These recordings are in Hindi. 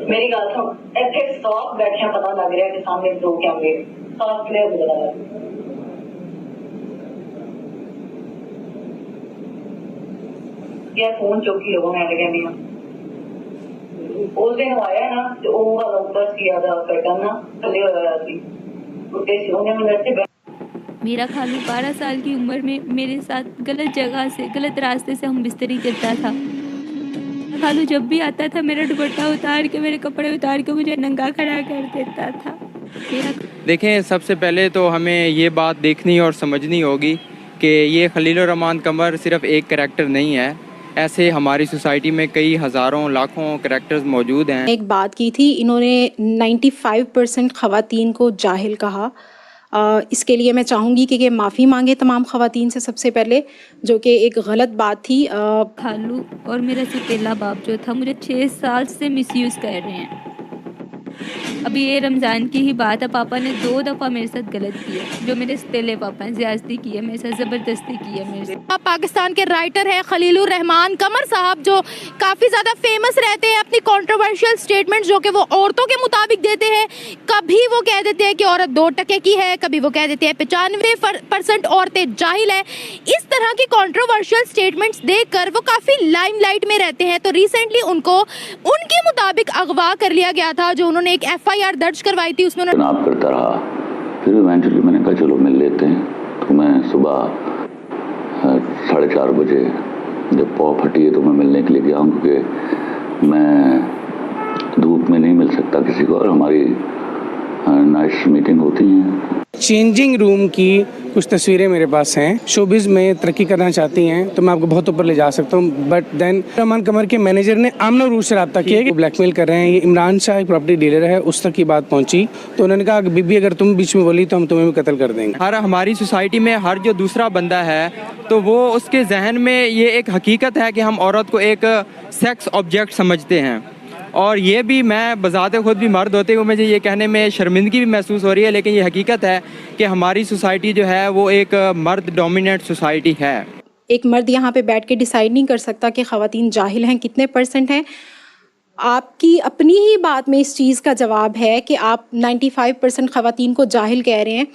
मेरी गल सुन, इत्थे साफ बैठिया पता लग रहा है कि सामने दो कैमरे साफ क्लियर हो रहा है। यार फोन चौकी लोगों ने लगे नहीं उस दिन आया ना तो वो वाला ऊपर किया था कर्टन ना थले हो रहा थी उठे से उन्हें वैसे मेरा खालू 12 साल की उम्र में मेरे साथ गलत जगह से गलत रास्ते से हम बिस्तरी करता था। खालू जब भी आता था मेरा दुपट्टा उतार के मेरे कपड़े उतार के मुझे नंगा खड़ा कर देता था। देखें, सबसे पहले तो हमें ये बात देखनी और समझनी होगी कि ये खलीलुर रहमान कमर सिर्फ एक करैक्टर नहीं है। ऐसे हमारी सोसाइटी में कई हज़ारों लाखों करैक्टर्स मौजूद हैं। एक बात की थी, इन्होंने 95% ख़वातीन को जाहिल कहा। इसके लिए मैं चाहूँगी कि माफ़ी मांगे तमाम ख़वातीन से सबसे पहले, जो कि एक गलत बात थी। खालू और मेरा सतीला बाप जो था मुझे 6 साल से मिसयूज़ कर रहे हैं। अभी ये रमज़ान की ही बात है, पापा ने 2 दफ़ा मेरे साथ गलत किया, जो मेरे सतीले पापा ने ज़्यादती की है, मेरे साथ ज़बरदस्ती की है मेरे साथ। पाकिस्तान के राइटर हैं खलीलुर रहमान कमर साहब, जो काफ़ी ज़्यादा फेमस रहते हैं अपनी कंट्रोवर्शियल स्टेटमेंट्स जो कि वो औरतों के मुताबिक देते हैं। कभी वो कह देते हैं कि औरत 2 टके की है, कभी वो कह देते हैं 95% औरतें जाहिल हैं। इस तरह की कंट्रोवर्शियल स्टेटमेंट्स देकर वो काफ़ी लाइमलाइट में रहते हैं। तो रिसेंटली उनको उनके मुताबिक अगवा कर लिया गया था, जो उन्होंने एक FIR दर्ज करवाई थी, उसमें जनाब करता रहा। फिर इवेंचुअली मैंने कहा चलो मिल लेते हैं। तो मैं सुबह 4:30 बजे जब पौ फटी है तो मैं मिलने के लिए गया हूँ, क्योंकि मैं धूप में नहीं मिल सकता किसी को, और हमारी नाइट मीटिंग होती हैं। चेंजिंग रूम की कुछ तस्वीरें मेरे पास हैं। शोबिज़ में तरक्की करना चाहती हैं तो मैं आपको बहुत ऊपर ले जा सकता हूँ, बट देन रहमान कमर के मैनेजर ने आमनो रूट से रब्ता किया कि ब्लैकमेल कर रहे हैं। ये इमरान शाह एक प्रॉपर्टी डीलर है, उस तक की बात पहुँची तो उन्होंने कहा कि बीबी अगर तुम बीच में बोली तो हम तुम्हें भी कत्ल कर देंगे। हमारी सोसाइटी में हर जो दूसरा बंदा है तो वो उसके जहन में ये एक हकीकत है कि हम औरत को एक सेक्स ऑब्जेक्ट समझते हैं। और ये भी मैं बज़ाते खुद भी मर्द होते हुए मुझे ये कहने में शर्मिंदगी भी महसूस हो रही है, लेकिन ये हकीकत है कि हमारी सोसाइटी जो है वो एक मर्द डोमिनेट सोसाइटी है। एक मर्द यहाँ पे बैठ के डिसाइड नहीं कर सकता कि ख़वातीन जाहिल हैं कितने % हैं। आपकी अपनी ही बात में इस चीज़ का जवाब है कि आप 95% ख़वातीन को जाहिल कह रहे हैं।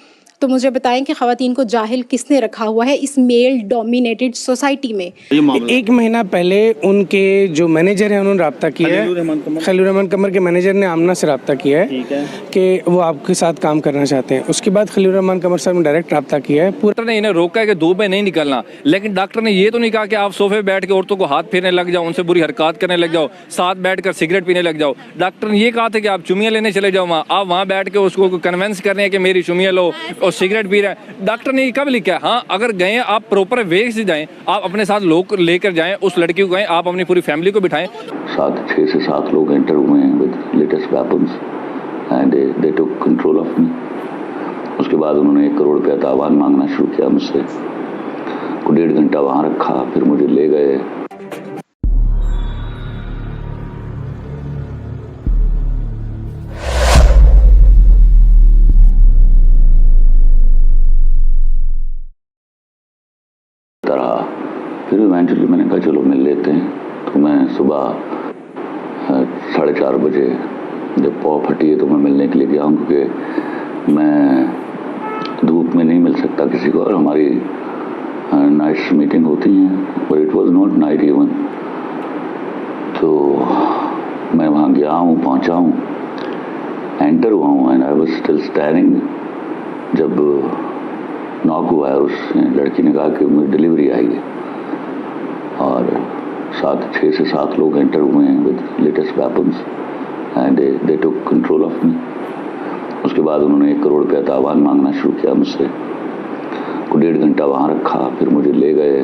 तो मुझे बताएं कि ख़वातीन को जाहिल किसने रखा हुआ है इस मेल डोमिनेटेड सोसाइटी में। 1 महीना पहले उनके जो मैनेजर हैं उन्होंने रब्ता किया है, खलीलुर रहमान कमर के मैनेजर ने आमना से रब्ता किया है कि वो आपके साथ काम करना चाहते हैं। उसके बाद खलीलुर रहमान कमर साहब ने डायरेक्ट रब्ता किया है। डॉक्टर ने इन्हें रोका है कि धूप में नहीं निकलना, लेकिन डॉक्टर ने ये तो नहीं कहा कि आप सोफे बैठ के औरतों को हाथ फेरने लग जाओ, उनसे बुरी हरकत करने लग जाओ, साथ बैठकर सिगरेट पीने लग जाओ। डॉक्टर ने ये कहा था कि आप चुमियाँ लेने चले जाओ वहाँ, आप वहाँ बैठ के उसको कन्विंस कर रहे हैं कि मेरी चुमियाँ लो और सिगरेट पी रहे हैं। डॉक्टर ने कब लिखा है? हाँ, अगर गए आप प्रॉपर वे से जाएं, आप अपने साथ लोग लेकर जाएं, उस लड़की को गए, आप अपनी पूरी फैमिली को बिठाएं। 6 से 7 लोग एंटर हुए हैं with latest weapons and they took control of me. उसके बाद उन्होंने 1 करोड़ रुपया तावान मांगना शुरू किया मुझसे। 1.5 घंटा वहाँ रखा, फिर मुझे ले गए। फिर इवेंचुअली मैंने कहा चलो मिल लेते हैं। तो मैं सुबह 4:30 बजे जब पौ फटी है तो मैं मिलने के लिए गया हूँ, क्योंकि मैं धूप में नहीं मिल सकता किसी को, और हमारी नाइट मीटिंग होती हैं, but it was not night even. तो मैं वहाँ गया हूँ, पहुँचा हूँ, एंटर हुआ हूँ and I was still standing जब नॉक हुआ है। उस लड़की ने कहा कि मुझे डिलीवरी आई है, और 6 से 7 लोग एंटर हुए हैं with latest weapons and they took control of me. उसके बाद उन्होंने 1 करोड़ रुपया तावान मांगना शुरू किया मुझसे। 1.5 घंटा वहाँ रखा, फिर मुझे ले गए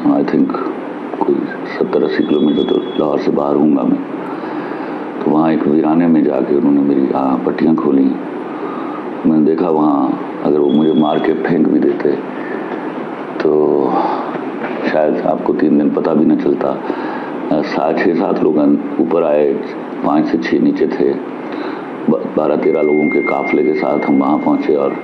आई थिंक कोई 70-80 किलोमीटर तो लाहौर से बाहर हूँगा मैं। तो वहाँ एक वीराने में जाके उन्होंने मेरी पट्टियाँ खोली। मैंने देखा वहाँ अगर वो मुझे मार के फेंक भी देते तो शायद आपको 3 दिन पता भी न चलता। 6-7 लोग ऊपर आए, 5 से 6 नीचे थे। 12-13 लोगों के काफिले के साथ हम वहाँ पहुँचे, और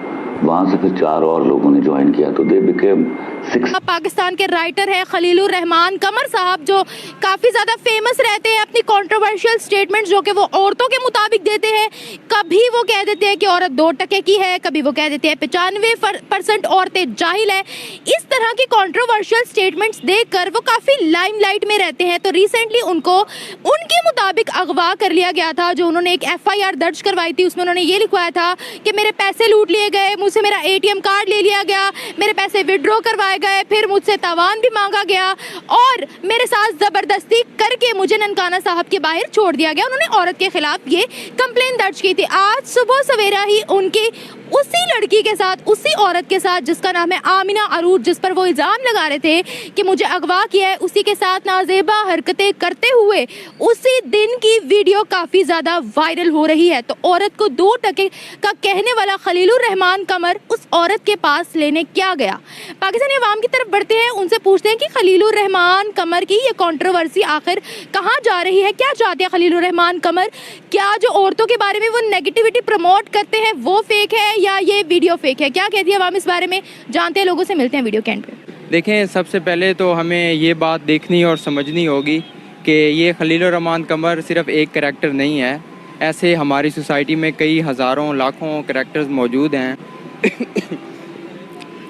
वहाँ से फिर 4 और लोगों ने ज्वाइन किया। तो दे बिकेम 6 पाकिस्तान के राइटर है खलीलुर रहमान कमर साहब, जो काफ़ी ज़्यादा फेमस रहते हैं अपनी कंट्रोवर्शियल स्टेटमेंट्स जो कि वो औरतों के मुताबिक देते हैं। कभी वो कह देते हैं कि औरत 2% की है, कभी वो कह देते हैं 95% औरतें जाहिल है। इस तरह की कंट्रोवर्शियल स्टेटमेंट्स देकर वो काफ़ी लाइमलाइट में रहते हैं। तो रिसेंटली उनको उनके मुताबिक अगवा कर लिया गया था। जो उन्होंने एक FIR दर्ज करवाई थी, उसमें उन्होंने ये लिखवाया था कि मेरे पैसे लूट लिए गए, मुझसे मेरा ATM कार्ड ले लिया गया, मेरे पैसे विड्रॉ करवाए गए, फिर मुझसे तावान भी मांगा गया और मेरे साथ ज़बरदस्ती करके मुझे ननकाना साहब के बाहर छोड़ दिया गया। उन्होंने औरत के खिलाफ ये कंप्लेन दर्ज की थी। आज सुबह सवेरा ही उनकी उसी लड़की के साथ, उसी औरत के साथ जिसका नाम है आमिना अरूज, जिस पर वो इल्ज़ाम लगा रहे थे कि मुझे अगवा किया है, उसी के साथ नाजेबा हरकतें करते हुए उसी दिन की वीडियो काफ़ी ज़्यादा वायरल हो रही है। तो औरत को 2% का कहने वाला खलीलुर रहमान कमर उस औरत के पास लेने क्या गया? पाकिस्तानी अवाम की तरफ बढ़ते हैं, उनसे पूछते हैं कि खलीलुर रहमान कमर की ये कंट्रोवर्सी आखिर कहाँ जा रही है? क्या चाहते हैं खलीलुर रहमान कमर? क्या जो औरतों के बारे में वो नेगेटिविटी प्रमोट करते हैं वो फेक है या ये वीडियो फेक है? क्या कहती है अवाम इस बारे में? जानते हैं लोगों से, मिलते हैं वीडियो के एंड पे। देखें, सबसे पहले तो हमें ये बात देखनी और समझनी होगी कि ये खलीलुर रहमान कमर सिर्फ़ एक करैक्टर नहीं है। ऐसे हमारी सोसाइटी में कई हज़ारों लाखों करैक्टर्स मौजूद हैं।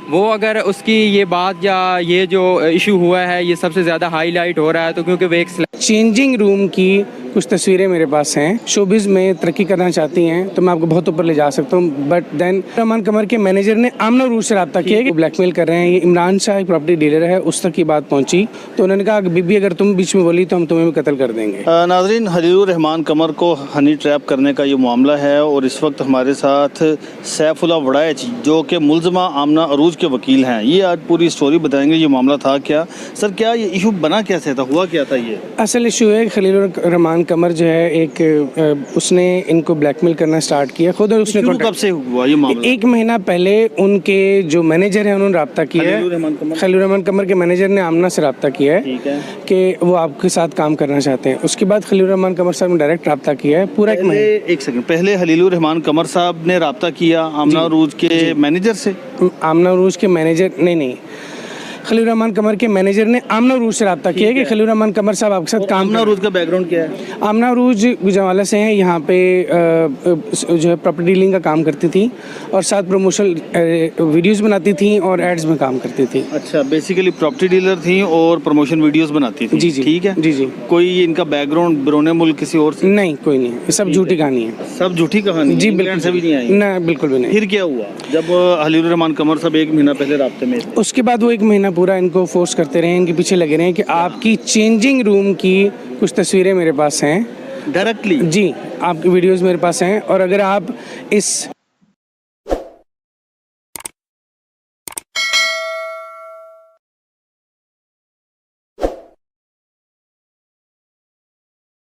वो अगर उसकी ये बात या ये जो इशू हुआ है ये सबसे ज़्यादा हाईलाइट हो रहा है तो क्योंकि वो एक चेंजिंग रूम की कुछ तस्वीरें मेरे पास हैं। शोबिज़ में तरक्की करना चाहती हैं तो मैं आपको बहुत ऊपर ले जा सकता हूँ, बट देन रहमान कमर के मैनेजर ने आमना रूट से रब्ता किया कि ब्लैकमेल कर रहे हैं। ये इमरान शाह एक प्रॉपर्टी डीलर है, उस तक की बात पहुँची तो उन्होंने कहा कि बीबी अगर तुम बीच में बोली तो हम तुम्हें भी कत्ल कर देंगे। नाजरीन, खलीलुर रहमान कमर को हनी ट्रैप करने का ये मामला है और इस वक्त हमारे साथ सैफुल्लाह वड़ैच जो कि मुलजमा आमना अरूज के वकील हैं, ये आज पूरी स्टोरी बताएंगे। ये मामला था क्या सर, क्या ये इशू बना कैसे था, हुआ क्या था? ये असल इशू है खलीलुर रहमान कमर जो है उसने इनको ब्लैकमेल करना स्टार्ट किया खुद, और उसने कब से हुआ ये मामला? 1 महीना पहले उनके जो मैनेजर हैं उन्होंने रब्ता किया है। खलीलुर रहमान कमर के मैनेजर ने आमना से रब्ता किया है कि वो आपके साथ काम करना चाहते हैं। उसके बाद खलीलुर रहमान कमर साहब ने डायरेक्ट रब्ता किया है पूरा 1 महीना। एक सेकंड पहले खलीलुर रहमान कमर साहब ने रब्ता किया आमना अरूज के मैनेजर से? आमना अरूज के मैनेजर नहीं, खलीलुर रहमान कमर के मैनेजर ने आमना अरूज से रब्ता किया कि खलीलुर रहमान कमर साहब आपके साथ काम। आमना अरूज का बैकग्राउंड क्या है? आमना अरूज गुजरावाला से हैं, यहाँ पे जो है प्रॉपर्टी डीलिंग का काम करती थी और साथ प्रमोशनल वीडियोस बनाती थी और एड्स में काम करती थी। अच्छा, बेसिकली प्रॉपर्टी डीलर थी और प्रमोशन वीडियोस बनाती थी। जी जी, ठीक है। जी जी। कोई इनका बैकग्राउंड बिरोने मुल्क किसी और से? नहीं, कोई नहीं है, सब झूठी कहानी है। सब झूठी कहानी? जी बिल्कुल से भी नहीं आई? ना, बिल्कुल भी नहीं। फिर क्या हुआ जब खलीलुर रहमान कमर साहब 1 महीना पहले राब्ते में थे? उसके बाद वो 1 महीना पूरा इनको फोर्स करते रहे, इनके पीछे लगे रहे कि आपकी चेंजिंग रूम की कुछ तस्वीरें मेरे पास हैं डायरेक्टली? जी, आपकी वीडियोस मेरे पास हैं और अगर आप इस